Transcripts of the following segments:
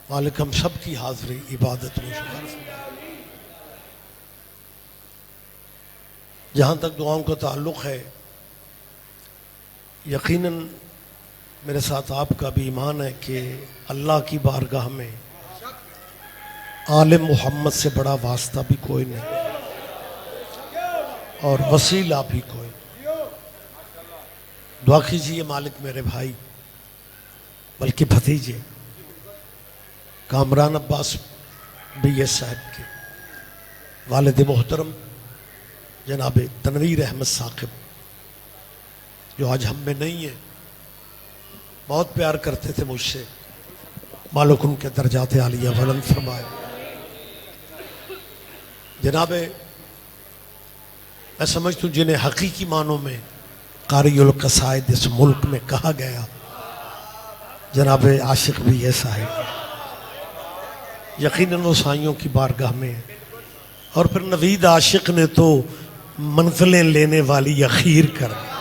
मालिक हम सब की हाज़िरी इबादत में शुमार फरमाए। जहाँ तक दुआओं का ताल्लुक़ है, यकीनन मेरे साथ आपका भी ईमान है कि अल्लाह की बारगाह में आले मोहम्मद से बड़ा वास्ता भी कोई नहीं और वसीला भी कोई नहीं। दुआ कीजिए मालिक मेरे भाई बल्कि भतीजे कामरान अब्बास भैया साहब के वालिद मोहतरम जनाब तनवीर अहमद साकिब, जो आज हम में नहीं है, बहुत प्यार करते थे मुझसे, मालिक उनके दर्जात आलिया बुलंद फरमाए। जनाब मैं समझता हूँ जिन्हें हकीकी मानों में कारियुल कसायद इस मुल्क में कहा गया, जनाब आशिक भी है साहिब, यकीनन वो साइयों की बारगाह में है। और फिर नवीद आशिक ने तो मंजिलें लेने वाली अखीर कर दी।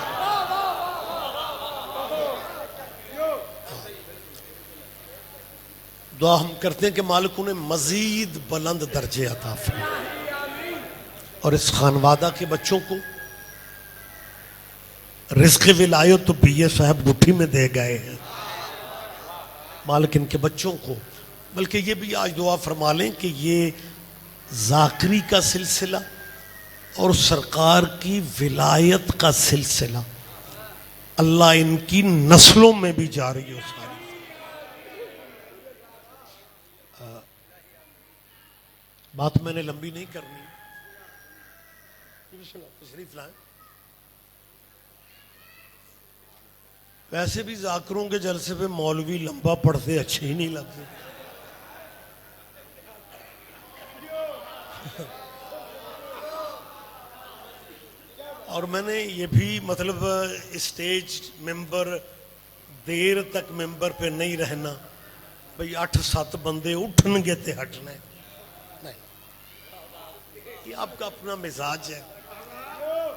दुआ हम करते हैं कि मालिक उन्हें मजीद बुलंद दर्जे अता फरमाए और इस खानवादा के बच्चों को रिज़्क़ विलायत तो बीए साहब गुट्ठी में दे गए हैं। मालिक इनके बच्चों को, बल्कि ये भी आज दुआ फरमा लें कि ये ज़ाकरी का सिलसिला और सरकार की विलायत का सिलसिला अल्लाह इनकी नस्लों में भी जारी हो सारी। बात मैंने लंबी नहीं करनी, तशरीफ लाएं। वैसे भी जाकरों के जलसे पे मौलवी लंबा पढ़ते अच्छे ही नहीं लगते। और मैंने ये भी मतलब स्टेज मेंबर देर तक मेंबर पे नहीं रहना, भाई 8-7 बंदे उठनगे ते हटना नहीं, ये आपका अपना मिजाज है।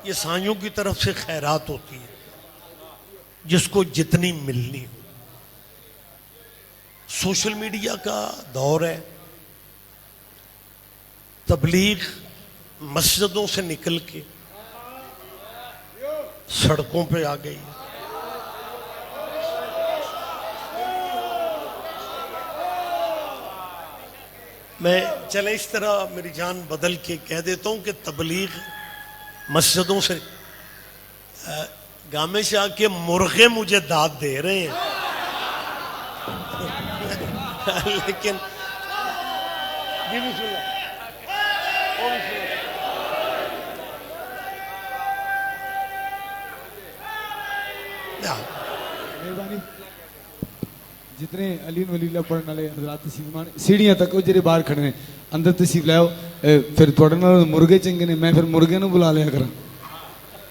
ये साइयों की तरफ से खैरात होती है जिसको जितनी मिलनी हो। सोशल मीडिया का दौर है, तबलीग मस्जिदों से निकल के सड़कों पे आ गई। मैं चले इस तरह मेरी जान बदल के कह देता हूं कि तबलीग मस्जिदों से गामे से आके मुर्गे मुझे दाद दे रहे हैं लेकिन ये भी सुना जितने अलीन वलीला पढ़ने वाले हजरात तशरीफ मान सीढ़ियां तक वो जेरे बाहर खड़े ने अंदर तशरीफ लाओ। फिर थोड़े नाल मुर्गे चंगे ने, मैं फिर मुर्गे नु बुला लिया करा।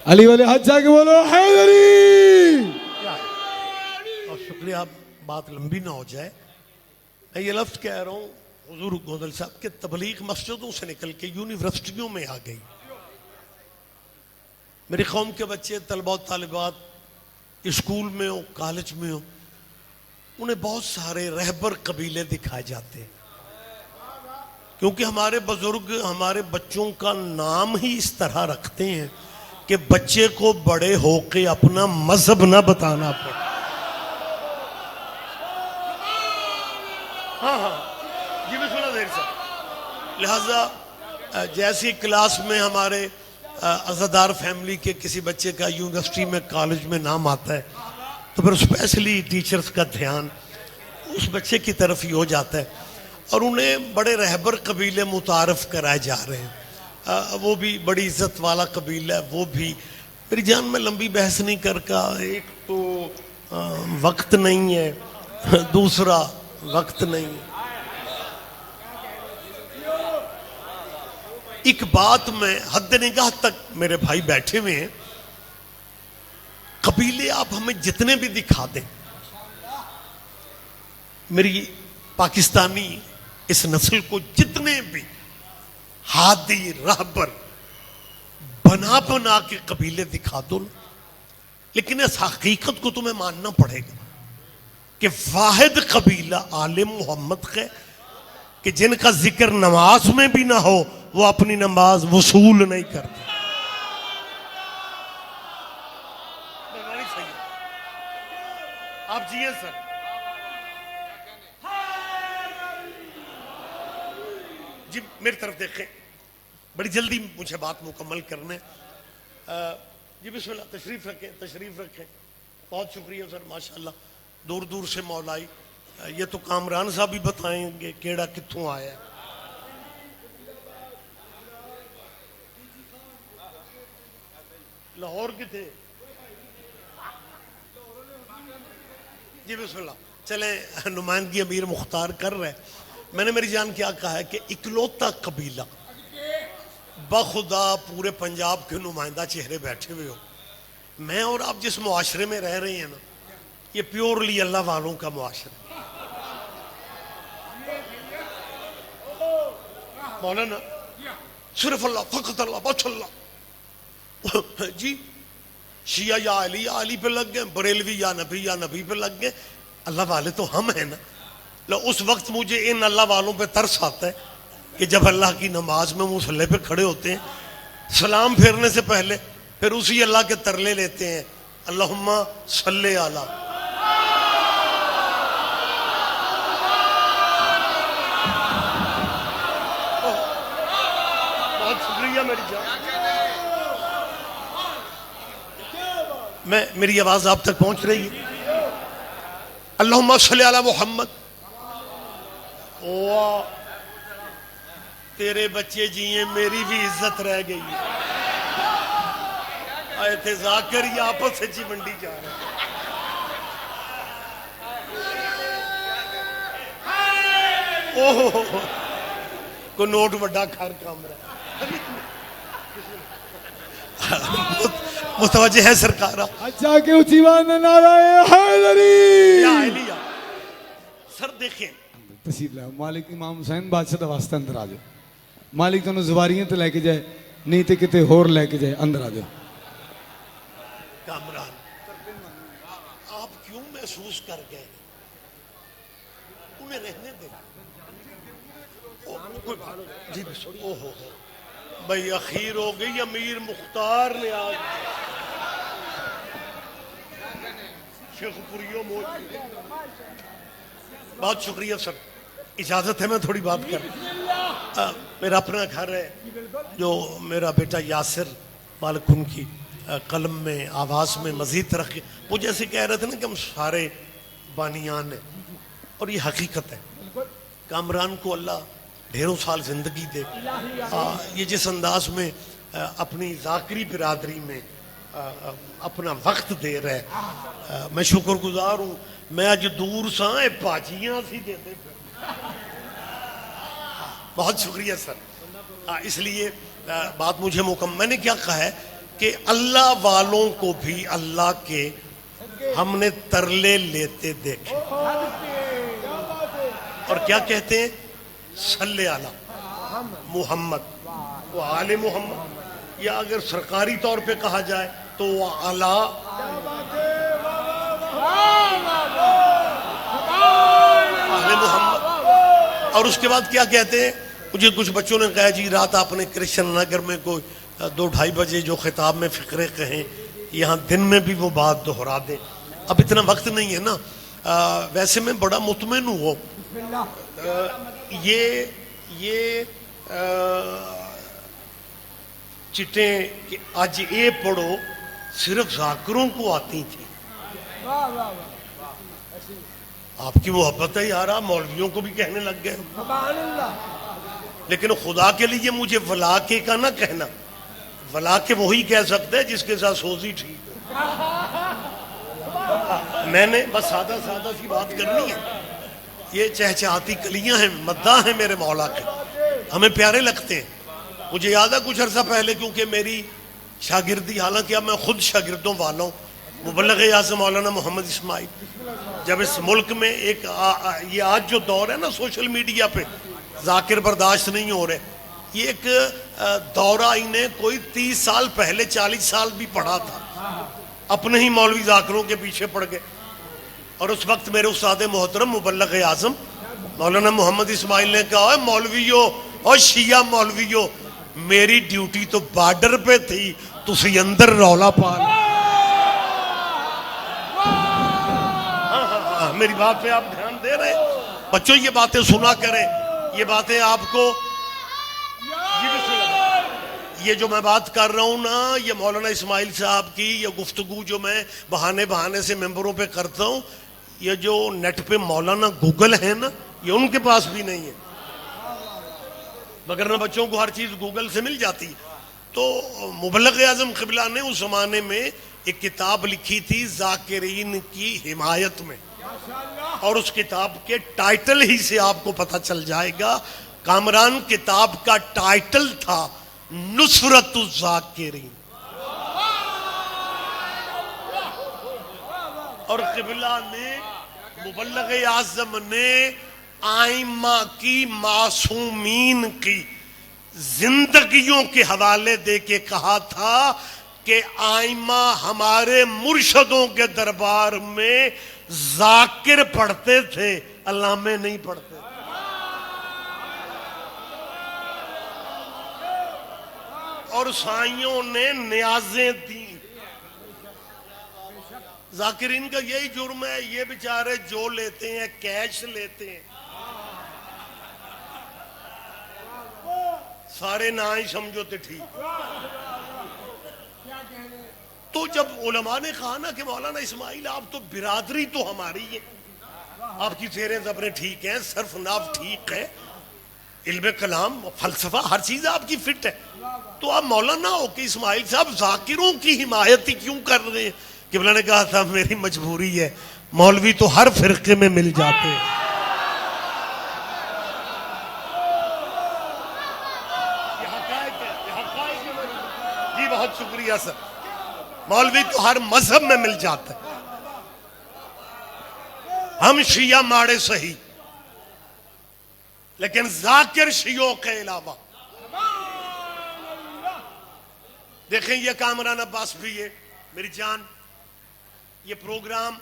अली वाले हाथ जाके बोलो हैदरी। और शुक्रिया, बात लंबी ना हो जाए। मैं ये लफ्ज कह रहा हूँ हुजूर गोदल साहब के तबलीग मस्जिदों से निकल के यूनिवर्सिटियों में आ गई। मेरी कौम के बच्चे तलबा तालिबात स्कूल में हो, कॉलेज में हो, उन्हें बहुत सारे रहबर कबीले दिखाए जाते हैं, क्योंकि हमारे बुजुर्ग हमारे बच्चों का नाम ही इस तरह रखते हैं कि बच्चे को बड़े होके अपना मजहब ना बताना पड़े। हाँ, जी मैं सुना देर साहब। लिहाजा जैसी क्लास में हमारे अज़ादार फैमिली के किसी बच्चे का यूनिवर्सिटी में कॉलेज में नाम आता है, तो फिर स्पेशली टीचर्स का ध्यान उस बच्चे की तरफ ही हो जाता है और उन्हें बड़े रहबर कबीले मुतारफ कराए जा रहे हैं। वो भी बड़ी इज्जत वाला कबीला है, वो भी। मेरी जान में लंबी बहस नहीं कर का, एक तो वक्त नहीं है, दूसरा वक्त नहीं है। एक बात में हद निगाह तक मेरे भाई बैठे हुए हैं, कबीले आप हमें जितने भी दिखा दें, मेरी पाकिस्तानी इस नस्ल को जितने भी हादी रहबर बना बना के कबीले दिखा दो, लेकिन इस हकीकत को तुम्हें मानना पड़ेगा कि वाहिद कबीला आले मोहम्मद का कि जिनका जिक्र नमाज में भी ना हो वो अपनी नमाज वसूल नहीं करते। आप जिए सर। जी मेरी तरफ देखें, बड़ी जल्दी मुझे बात मुकम्मल करने। जी बिस्मिल्लाह, तशरीफ रखें, तशरीफ रखें। बहुत शुक्रिया सर, माशाल्लाह दूर दूर से मौलाई। ये तो कामरान साहब भी बताएंगे केड़ा कित्थों आया है। लाहौर के थे। जी बिस्मिल्लाह, चले नुमाइंदगी अमीर मुख्तार कर रहे। मैंने मेरी जान क्या कहा है कि इकलौता कबीला बखुदा पूरे पंजाब के नुमाइंदा चेहरे बैठे हुए हो। मैं और आप जिस मुआशरे में रह रहे हैं ना, ये प्योरली अल्लाह वालों का मुआशरा। मौलाना सिर्फ अल्लाह, फकत अल्लाह, बस अल्लाह। जी शिया या अली पे लग गए, बरेलवी या नबी पे लग गए। अल्लाह वाले तो हम हैं ना। लो उस वक्त मुझे इन अल्लाह वालों पे तरस आता है कि जब अल्लाह की नमाज में मुसल्ले पे खड़े होते हैं, सलाम फेरने से पहले फिर उसी अल्लाह के तरले लेते हैं, अल्लाहुम्मा सल्ले अला। बहुत शुक्रिया मेरी जान। मेरी आवाज आप तक पहुंच रही है? अल्लाहुम्मा सल्ले अला मोहम्मद। वाह, तेरे बच्चे जिए, मेरी भी इज्जत रह गई। आए थे जाकर ही आपस से मंडी जा रहे। ओहो, को नोट वड्डा घर काम रहा। मुतवज्जे है सरकार। अच्छा के ऊंची बात नारा हैदरी। सर देखें, तसीब ला मालिक इमाम हुसैन बादशाह दा वास्ते अंदर आ जाओ। मालिक तुहानू ज़वारियां ते लेके जाए, नहीं तो किते होर लेके जाए। अंदर आ जाओ। कामरान आप क्यों महसूस कर गए? उन्हें रहने दे। जी ओहो भाई, अखीर हो गई। अमीर मुख्तार ने आज शेखपुरियों बहुत शुक्रिया सर, इजाजत है मैं थोड़ी बात कर। मेरा अपना घर है जो मेरा बेटा यासिर मालिक उनकी कलम में आवाज़ में मजीद तरक्की। वो जैसे कह रहे थे ना कि हम सारे बानियान हैं, और ये हकीकत है। कामरान को अल्लाह ढेरों साल जिंदगी दे। ये जिस अंदाज में अपनी जाकरी बिरादरी में अपना वक्त दे रहे, मैं शुक्रगुजार हूँ। मैं आज दूर सा पाचियां सी देते। बहुत शुक्रिया सर। इसलिए बात मुझे मैंने क्या कहा है कि अल्लाह वालों को भी अल्लाह के हमने तरले लेते देखे। और क्या कहते हैं? सल्ले अला मुहम्मद, वो आले मोहम्मद। या अगर सरकारी तौर पे कहा जाए तो वो अला आले मोहम्मद। और उसके बाद क्या कहते हैं? मुझे कुछ बच्चों ने कहा जी रात आपने कृष्ण नगर में कोई 2-2:30 बजे जो खिताब में फिक्रे कहें, यहाँ दिन में भी वो बात दोहरा दें। अब इतना वक्त नहीं है ना। वैसे मैं बड़ा मुतमईन हूँ। ये चिटें कि आज ये पढ़ो सिर्फ जाकिरों को आती थी। आपकी मोहब्बत है यार, आप मौलवियों को भी कहने लग गए। लेकिन खुदा के लिए मुझे वला के का ना कहना। वला के वही कह सकते हैं जिसके साथ सोजी ठीक हो। मैंने बस सादा सादा सी बात करनी है। ये चहचहाती कलियां हैं, मद्दा हैं मेरे मौला के, हमें प्यारे लगते हैं। मुझे याद है कुछ अर्सा पहले, क्योंकि मेरी शागिर्दी, हालांकि अब मैं खुद शागिर्दों वाला हूँ, मुबल्लिग आज़म मौलाना मोहम्मद इस्माइल, जब इस मुल्क में एक ये आज जो दौर है ना सोशल मीडिया पे जाकिर बर्दाश्त नहीं हो रहे, ये एक दौरा इन्हें कोई 30 साल पहले 40 साल भी पढ़ा था। अपने ही मौलवी जाकिरों के पीछे पड़ गए। और उस वक्त मेरे उस्ताद मोहतरम मुबल्लग आजम मौलाना मोहम्मद इस्माइल ने कहा है मौलवियों और शिया मौलवियों मेरी ड्यूटी तो बॉर्डर पे थी तुसी अंदर रौला पा लो। हाँ, मेरी बात पे आप ध्यान दे रहे हैं बच्चों, ये बातें सुना करें, ये बातें आपको ये जो मैं बात कर रहा हूं ना, ये मौलाना इस्माइल साहब की ये गुफ्तगू जो मैं बहाने बहाने से मेंबरों पे करता हूं, ये जो नेट पे मौलाना गूगल है ना, ये उनके पास भी नहीं है, मगर ना बच्चों को हर चीज गूगल से मिल जाती है। तो मुबल्लिग आजम क़िबला ने उस जमाने में एक किताब लिखी थी ज़ाकिरीन की हिमायत में, और उस किताब के टाइटल ही से आपको पता चल जाएगा। कामरान किताब का टाइटल था नुसरतुज़ ज़ाकिरीन, और क़िबला ने मुबल्लिग आज़म ने आइमा की मासूमीन की जिंदगियों के हवाले दे के कहा था कि आइमा हमारे मुर्शदों के दरबार में जाकिर पढ़ते थे, अल्लामे नहीं पढ़ते। और साइयों ने न्याजें दी। जाकिरीन का यही जुर्म है, ये बेचारे जो लेते हैं कैश लेते हैं, सारे ना ही समझो तो ठीक। तो जब उलमा ने कहा ना कि मौलाना इस्माइल आप तो बिरादरी तो हमारी है, आपकी फेरे जबरें ठीक हैं, सर्फ नाफ ठीक है, इल्म कलाम फलसफा हर चीज आपकी फिट है, तो आप मौलाना हो कि इस्माइल साहब जाकिरों की हिमायत ही क्यों कर रहे हैं? क़िबला ने कहा था मेरी मजबूरी है, मौलवी तो हर फिरके में मिल जाते हैं। जी बहुत शुक्रिया सर, मौलवी तो हर मजहब में मिल जाता है, हम शिया माड़े सही लेकिन जाकिर शियों के अलावा। देखें ये कामरान अब्बास भी है मेरी जान, ये प्रोग्राम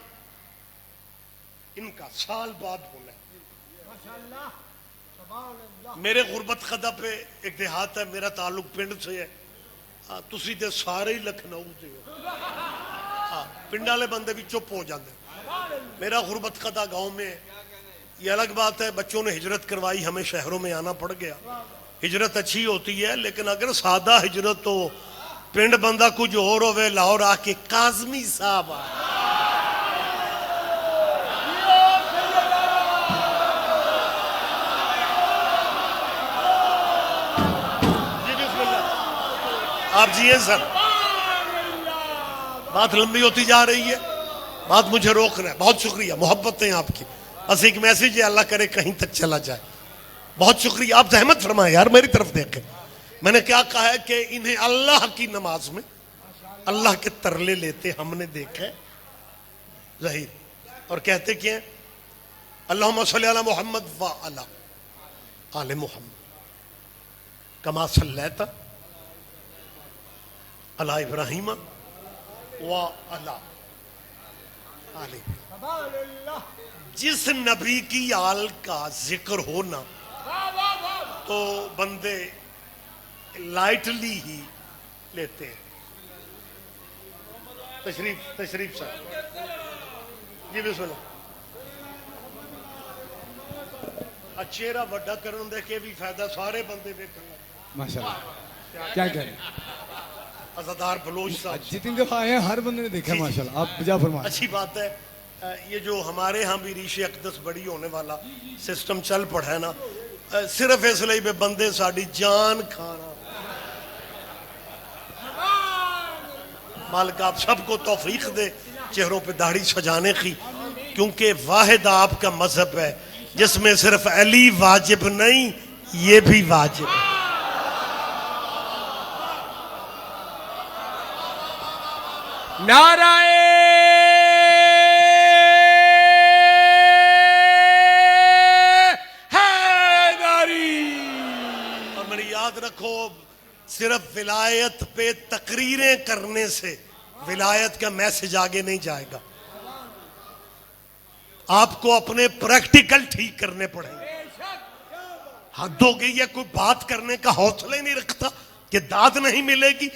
इनका साल बाद होना है। मेरे गुरबत खदा पे एक देहात है, मेरा ताल्लुक पिंड से है, तुसी ते सारे ही लखनऊ से हो, पिंड वाले बंदे भी चुप हो जाते। मेरा गुरबत खदा गांव में है, ये अलग बात है, बच्चों ने हिजरत करवाई, हमें शहरों में आना पड़ गया। हिजरत अच्छी होती है, लेकिन अगर सादा हिजरत हो, पिंड बंदा कुछ और होवे, लाहौर आके काजमी साहब आ आप जी हैं सर, बात लंबी होती जा रही है, बात मुझे रोक रहा है। बहुत शुक्रिया, मोहब्बत है आपकी, बस एक मैसेज है, अल्लाह करे कहीं तक चला जाए। बहुत शुक्रिया, आप जहमत फरमाए यार, मेरी तरफ देखें। मैंने क्या कहा है कि इन्हें अल्लाह की नमाज में अल्लाह के तरले लेते हमने देखे ज़हीर, और कहते क्या अल्लाहुम्मा सल्ली अला मुहम्मद व अला आले मुहम्मद कमा सल्लैता अला इब्राहीम व अला आले। जिस नबी की आल का जिक्र होना तो बंदे लाइटली ही लेते हैं। तशरीफ सर जी बिस्मिल्लाह। चेहरा वड्डा करन दे के भी फायदा, सारे बंदे देखन माशाल्लाह। क्या कह रहे हैं अज़ादार बलोच साहब, जितनी दफा आए हैं हर बंदे ने देखा माशाल्लाह, आप जा फरमाएं। अच्छी बात है। ये जो हमारे यहाँ भी रीशे अकदस बड़ी होने वाला सिस्टम चल पड़ा है ना, सिर्फ इसलिए भी बंदे साड़ी जान खाना। मालिक आप सबको तौफीक दे चेहरों पे दाढ़ी सजाने की, क्योंकि वाहिद आपका मजहब है जिसमें सिर्फ अली वाजिब नहीं, ये भी वाजिब है। नाराए हैदरी। और मेरी याद रखो, सिर्फ विलायत पे तकरीरें करने से विलायत का मैसेज आगे नहीं जाएगा। आपको अपने प्रैक्टिकल ठीक करने पड़ेंगे। हद हो गई है, कोई बात करने का हौसला ही नहीं रखता कि दाद नहीं मिलेगी।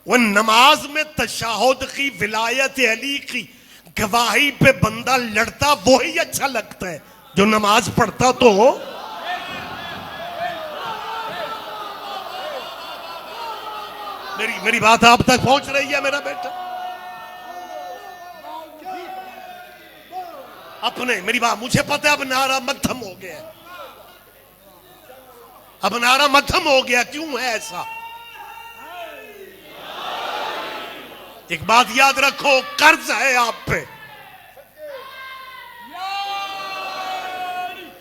वो नमाज में तशहुद की, विलायत अली की गवाही पे बंदा लड़ता, वो ही अच्छा लगता है जो नमाज पढ़ता तो हो। मेरी बात आप तक पहुंच रही है मेरा बेटा? अपने मेरी बात मुझे पता है, अब नारा मध्यम हो गया है, अब नारा मध्यम हो गया। क्यों है ऐसा? एक बात याद रखो, कर्ज है आप पे।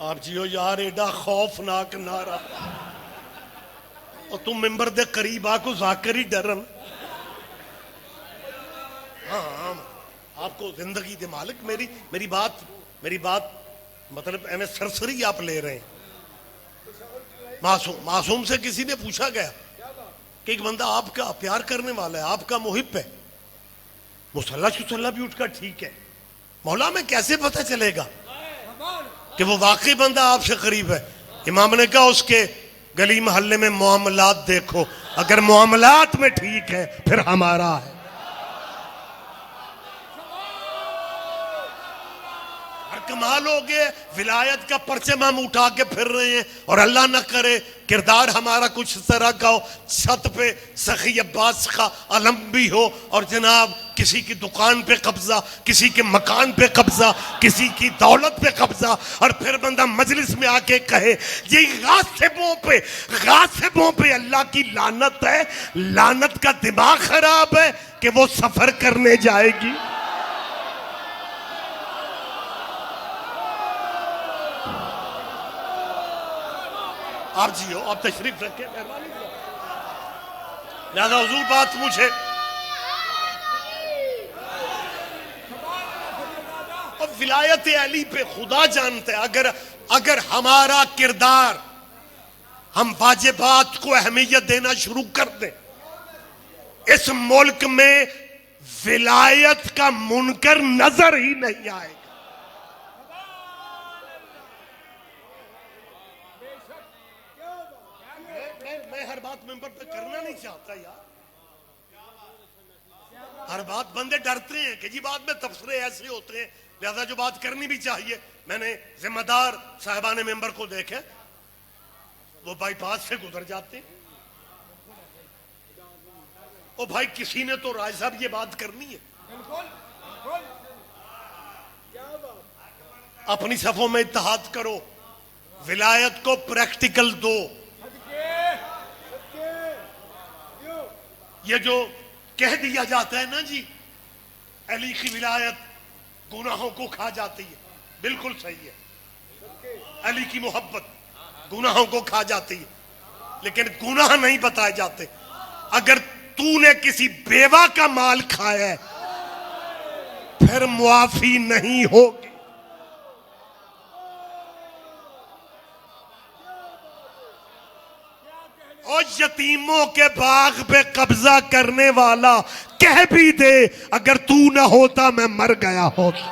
आप जियो यार, एडा खौफनाक नारा, और तुम मिंबर दे करीब आको जाकर ही डरन। हाँ, आपको जिंदगी दे मालिक। मेरी बात मतलब एम सरसरी आप ले रहे हैं। मासूम से किसी ने पूछा गया कि एक बंदा आपका प्यार करने वाला है, आपका मुहिब है, मुसल्ला भी उठकर ठीक है, मौला में कैसे पता चलेगा कि वो वाकई बंदा आपसे करीब है? इमाम ने कहा उसके गली मोहल्ले में मामलात देखो, अगर मामलात में ठीक है फिर हमारा है। कमाल हो गए, विलायत का परचम हम उठा के फिर रहे हैं, और अल्लाह न करे किरदार हमारा कुछ इस तरह का हो, छत पे सखी अब्बास का अलम भी हो, और जनाब किसी की दुकान पे कब्जा, किसी के मकान पे कब्जा, किसी की दौलत पे कब्जा, और फिर बंदा मजलिस में आके कहे ये गासिबों पे अल्लाह की लानत है। लानत का दिमाग खराब है कि वो सफर करने जाएगी। आप जियो, आप तशरीफ रखें, मेहरबानी। लिहाजा हुजूर बात मुझे और विलायत अली पे खुदा जानते हैं। अगर हमारा किरदार, हम वाजिबात को अहमियत देना शुरू कर दें, इस मुल्क में विलायत का मुनकर नजर ही नहीं आएगा। मैं हर बात मेंबर पे करना नहीं चाहता यार, हर बात बंदे डरते हैं कि जी बाद में तबसरे ऐसे होते हैं, लिहाजा जो बात करनी भी चाहिए। मैंने जिम्मेदार साहिबान मेंबर को देखे, वो बाईपास से गुजर जाते हैं। ओ भाई, किसी ने तो राय साहब ये बात करनी है, अपनी सफों में इत्तेहाद करो, विलायत को प्रैक्टिकल दो। ये जो कह दिया जाता है ना जी, अली की विलायत गुनाहों को खा जाती है, बिल्कुल सही है। अली की मोहब्बत गुनाहों को खा जाती है, लेकिन गुनाह नहीं बताए जाते। अगर तूने किसी बेवा का माल खाया है फिर मुआफी नहीं होगी। और यतीमों के बाग पे कब्जा करने वाला कह भी दे अगर तू ना होता मैं मर गया होता।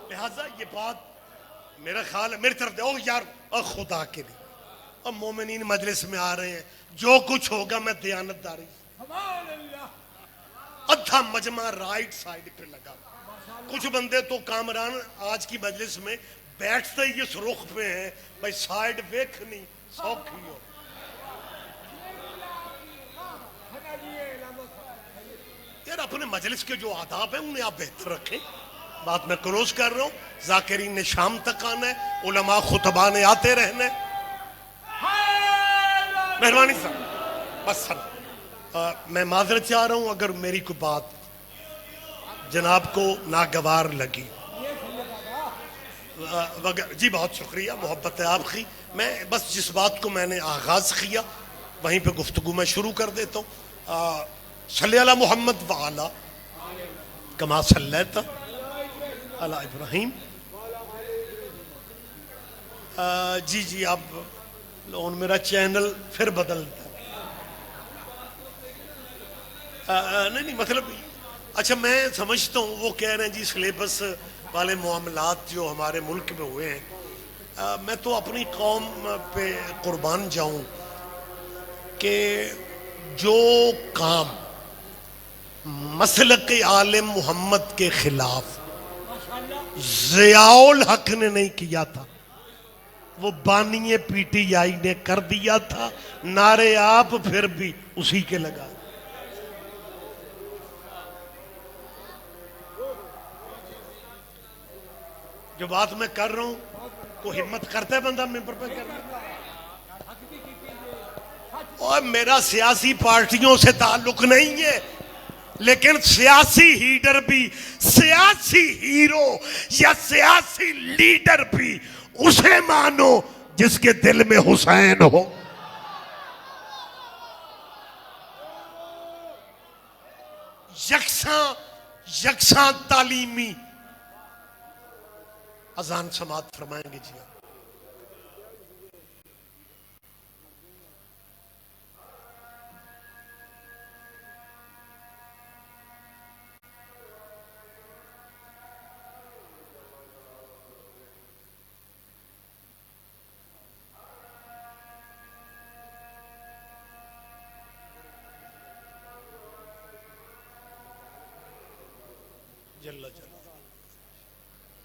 लिहाजा ये बात मेरा ख्याल है, मेरी तरफ दे। ओ यार, खुदा के लिए, अब मोमिनीन मजलिस में आ रहे हैं, जो कुछ होगा मैं दयानतदारी। अद्धा मजमा राइट साइड पे लगा, कुछ बंदे तो कामरान आज की मजलिस में बैठते ही इस रुख पे हैं, भाई साइड देखनी सौखी हो। यार अपने मजलिस के जो आदाब है उन्हें आप बेहतर रखें। बात मैं क्लोज कर रहा हूं, जाकिरीन ने शाम तक आना है, उलमा खुतबा ने आते रहना है। मेहरबानी साहब, बस सर मैं माजरत चाह रहा हूं अगर मेरी कोई बात जनाब को नागवार लगी। जी बहुत शुक्रिया, मोहब्बत है आपकी। मैं बस जिस बात को मैंने आगाज किया वहीं पे गुफ्तगू मैं शुरू कर देता हूँ। सल्ले अला मोहम्मद व अला कमा सल्लैता अला इब्राहीम। जी आप लोगों मेरा चैनल फिर बदलता नहीं मतलब अच्छा, मैं समझता हूँ वो कह रहे हैं जी सिलेबस वाले मामलात जो हमारे मुल्क में हुए हैं, मैं तो अपनी कौम पे कुर्बान जाऊं कि जो काम मसलक आलिम मोहम्मद के खिलाफ ज़ियाउल हक ने नहीं किया था, वो बानिए पीटीआई ने कर दिया था। नारे आप फिर भी उसी के लगा। जो बात मैं कर रहा हूं, को हिम्मत करता है बंदा मेंबर पे करने। और मेरा सियासी पार्टियों से ताल्लुक नहीं है, लेकिन सियासी लीडर भी, सियासी हीरो या सियासी लीडर भी उसे मानो जिसके दिल में हुसैन हो। यकसा तालीमी अजान समात फरमाएंगे जी। जल्ला जल्ला